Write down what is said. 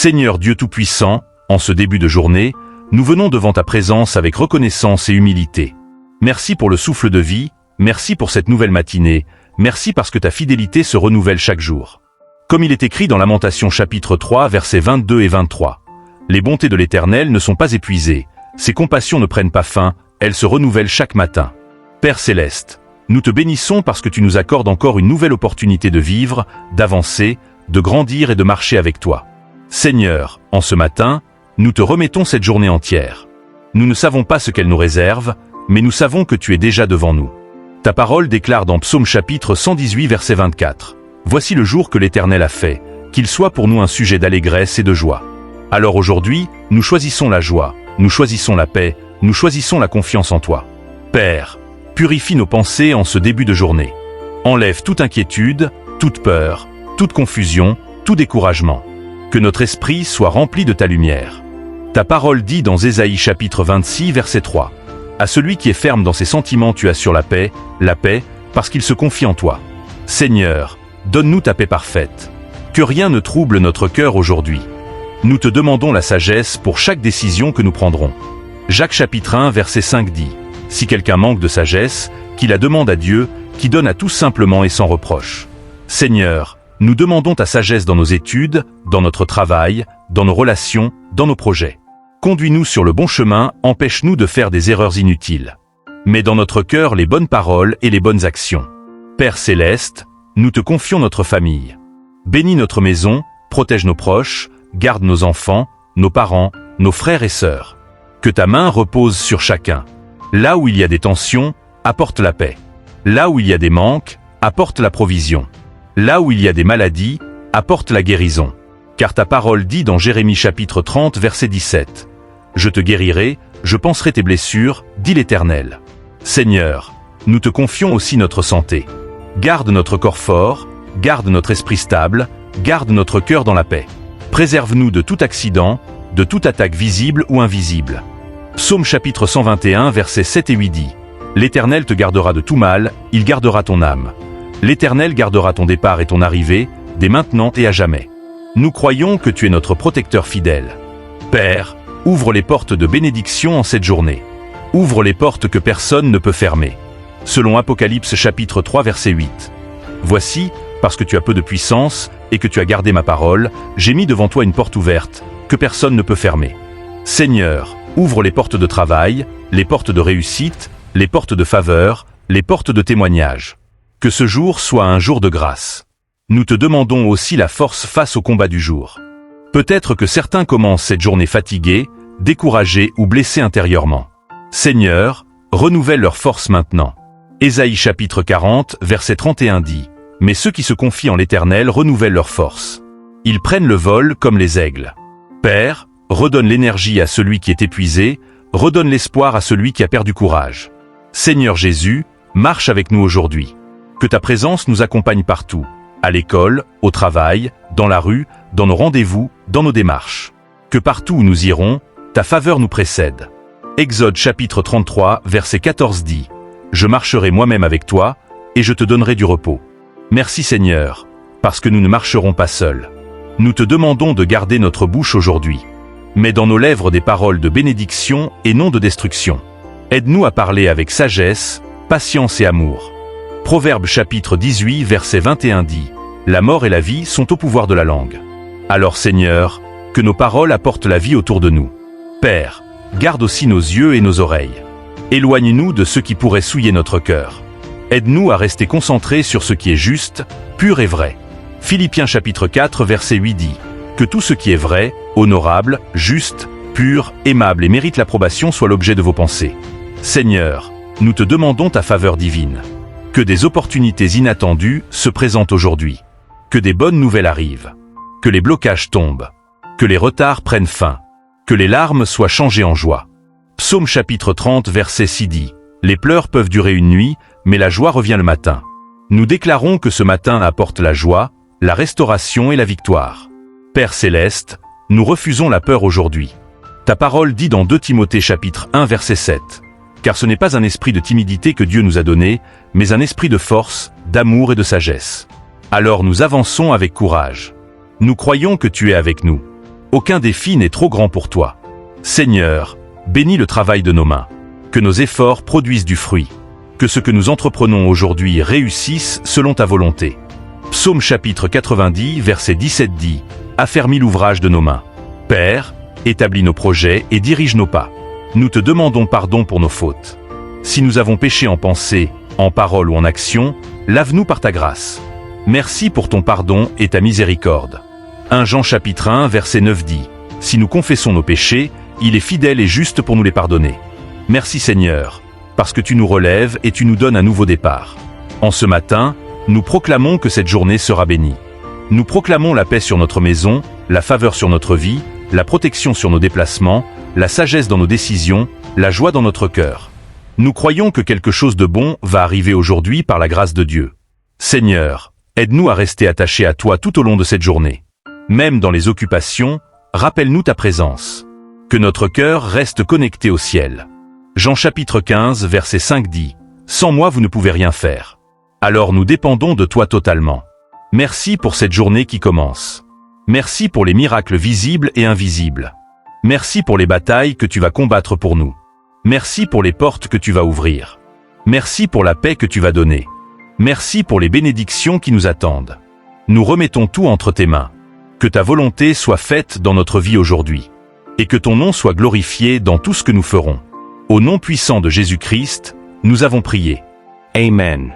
Seigneur Dieu Tout-Puissant, en ce début de journée, nous venons devant ta présence avec reconnaissance et humilité. Merci pour le souffle de vie, merci pour cette nouvelle matinée, merci parce que ta fidélité se renouvelle chaque jour. Comme il est écrit dans Lamentations chapitre 3, versets 22 et 23. Les bontés de l'Éternel ne sont pas épuisées, ses compassions ne prennent pas fin, elles se renouvellent chaque matin. Père Céleste, nous te bénissons parce que tu nous accordes encore une nouvelle opportunité de vivre, d'avancer, de grandir et de marcher avec toi. Seigneur, en ce matin, nous te remettons cette journée entière. Nous ne savons pas ce qu'elle nous réserve, mais nous savons que tu es déjà devant nous. Ta parole déclare dans Psaume chapitre 118 verset 24. Voici le jour que l'Éternel a fait, qu'il soit pour nous un sujet d'allégresse et de joie. Alors aujourd'hui, nous choisissons la joie, nous choisissons la paix, nous choisissons la confiance en toi. Père, purifie nos pensées en ce début de journée. Enlève toute inquiétude, toute peur, toute confusion, tout découragement. Que notre esprit soit rempli de ta lumière. Ta parole dit dans Ésaïe chapitre 26 verset 3. À celui qui est ferme dans ses sentiments tu assures la paix, parce qu'il se confie en toi. Seigneur, donne-nous ta paix parfaite. Que rien ne trouble notre cœur aujourd'hui. Nous te demandons la sagesse pour chaque décision que nous prendrons. Jacques chapitre 1 verset 5 dit. Si quelqu'un manque de sagesse, qu'il la demande à Dieu, qui donne à tous simplement et sans reproche. Seigneur, nous demandons ta sagesse dans nos études, dans notre travail, dans nos relations, dans nos projets. Conduis-nous sur le bon chemin, empêche-nous de faire des erreurs inutiles. Mets dans notre cœur les bonnes paroles et les bonnes actions. Père Céleste, nous te confions notre famille. Bénis notre maison, protège nos proches, garde nos enfants, nos parents, nos frères et sœurs. Que ta main repose sur chacun. Là où il y a des tensions, apporte la paix. Là où il y a des manques, apporte la provision. Là où il y a des maladies, apporte la guérison. Car ta parole dit dans Jérémie chapitre 30 verset 17. Je te guérirai, je panserai tes blessures, dit l'Éternel. Seigneur, nous te confions aussi notre santé. Garde notre corps fort, garde notre esprit stable, garde notre cœur dans la paix. Préserve-nous de tout accident, de toute attaque visible ou invisible. Psaume chapitre 121 versets 7 et 8 dit. L'Éternel te gardera de tout mal, il gardera ton âme. L'Éternel gardera ton départ et ton arrivée, dès maintenant et à jamais. Nous croyons que tu es notre protecteur fidèle. Père, ouvre les portes de bénédiction en cette journée. Ouvre les portes que personne ne peut fermer. Selon Apocalypse chapitre 3 verset 8. Voici, parce que tu as peu de puissance et que tu as gardé ma parole, j'ai mis devant toi une porte ouverte, que personne ne peut fermer. Seigneur, ouvre les portes de travail, les portes de réussite, les portes de faveur, les portes de témoignage. Que ce jour soit un jour de grâce. Nous te demandons aussi la force face au combat du jour. Peut-être que certains commencent cette journée fatigués, découragés ou blessés intérieurement. Seigneur, renouvelle leur force maintenant. Ésaïe chapitre 40, verset 31 dit. Mais ceux qui se confient en l'Éternel renouvellent leur force. Ils prennent le vol comme les aigles. Père, redonne l'énergie à celui qui est épuisé, redonne l'espoir à celui qui a perdu courage. Seigneur Jésus, marche avec nous aujourd'hui. Que ta présence nous accompagne partout, à l'école, au travail, dans la rue, dans nos rendez-vous, dans nos démarches. Que partout où nous irons, ta faveur nous précède. Exode chapitre 33, verset 14 dit. Je marcherai moi-même avec toi, et je te donnerai du repos. Merci Seigneur, parce que nous ne marcherons pas seuls. Nous te demandons de garder notre bouche aujourd'hui. Mets dans nos lèvres des paroles de bénédiction et non de destruction. Aide-nous à parler avec sagesse, patience et amour. Proverbe chapitre 18 verset 21 dit. La mort et la vie sont au pouvoir de la langue. Alors Seigneur, que nos paroles apportent la vie autour de nous. Père, garde aussi nos yeux et nos oreilles. Éloigne-nous de ce qui pourrait souiller notre cœur. Aide-nous à rester concentrés sur ce qui est juste, pur et vrai. Philippiens chapitre 4 verset 8 dit. Que tout ce qui est vrai, honorable, juste, pur, aimable et mérite l'approbation soit l'objet de vos pensées. Seigneur, nous te demandons ta faveur divine. Que des opportunités inattendues se présentent aujourd'hui. Que des bonnes nouvelles arrivent. Que les blocages tombent. Que les retards prennent fin. Que les larmes soient changées en joie. Psaume chapitre 30 verset 6 dit. Les pleurs peuvent durer une nuit, mais la joie revient le matin. Nous déclarons que ce matin apporte la joie, la restauration et la victoire. Père Céleste, nous refusons la peur aujourd'hui. Ta parole dit dans 2 Timothée chapitre 1 verset 7. Car ce n'est pas un esprit de timidité que Dieu nous a donné, mais un esprit de force, d'amour et de sagesse. Alors nous avançons avec courage. Nous croyons que tu es avec nous. Aucun défi n'est trop grand pour toi. Seigneur, bénis le travail de nos mains. Que nos efforts produisent du fruit. Que ce que nous entreprenons aujourd'hui réussisse selon ta volonté. Psaume chapitre 90, verset 17 dit « Affermis l'ouvrage de nos mains. Père, établis nos projets et dirige nos pas. Nous te demandons pardon pour nos fautes. Si nous avons péché en pensée, en parole ou en action, lave-nous par ta grâce. Merci pour ton pardon et ta miséricorde. » 1 Jean chapitre 1, verset 9 dit « Si nous confessons nos péchés, il est fidèle et juste pour nous les pardonner. » Merci Seigneur, parce que tu nous relèves et tu nous donnes un nouveau départ. En ce matin, nous proclamons que cette journée sera bénie. Nous proclamons la paix sur notre maison, la faveur sur notre vie, la protection sur nos déplacements, la sagesse dans nos décisions, la joie dans notre cœur. Nous croyons que quelque chose de bon va arriver aujourd'hui par la grâce de Dieu. Seigneur, aide-nous à rester attachés à toi tout au long de cette journée. Même dans les occupations, rappelle-nous ta présence. Que notre cœur reste connecté au ciel. Jean chapitre 15, verset 5 dit « Sans moi vous ne pouvez rien faire. » Alors nous dépendons de toi totalement. Merci pour cette journée qui commence. Merci pour les miracles visibles et invisibles. Merci pour les batailles que tu vas combattre pour nous. Merci pour les portes que tu vas ouvrir. Merci pour la paix que tu vas donner. Merci pour les bénédictions qui nous attendent. Nous remettons tout entre tes mains. Que ta volonté soit faite dans notre vie aujourd'hui. Et que ton nom soit glorifié dans tout ce que nous ferons. Au nom puissant de Jésus-Christ, nous avons prié. Amen.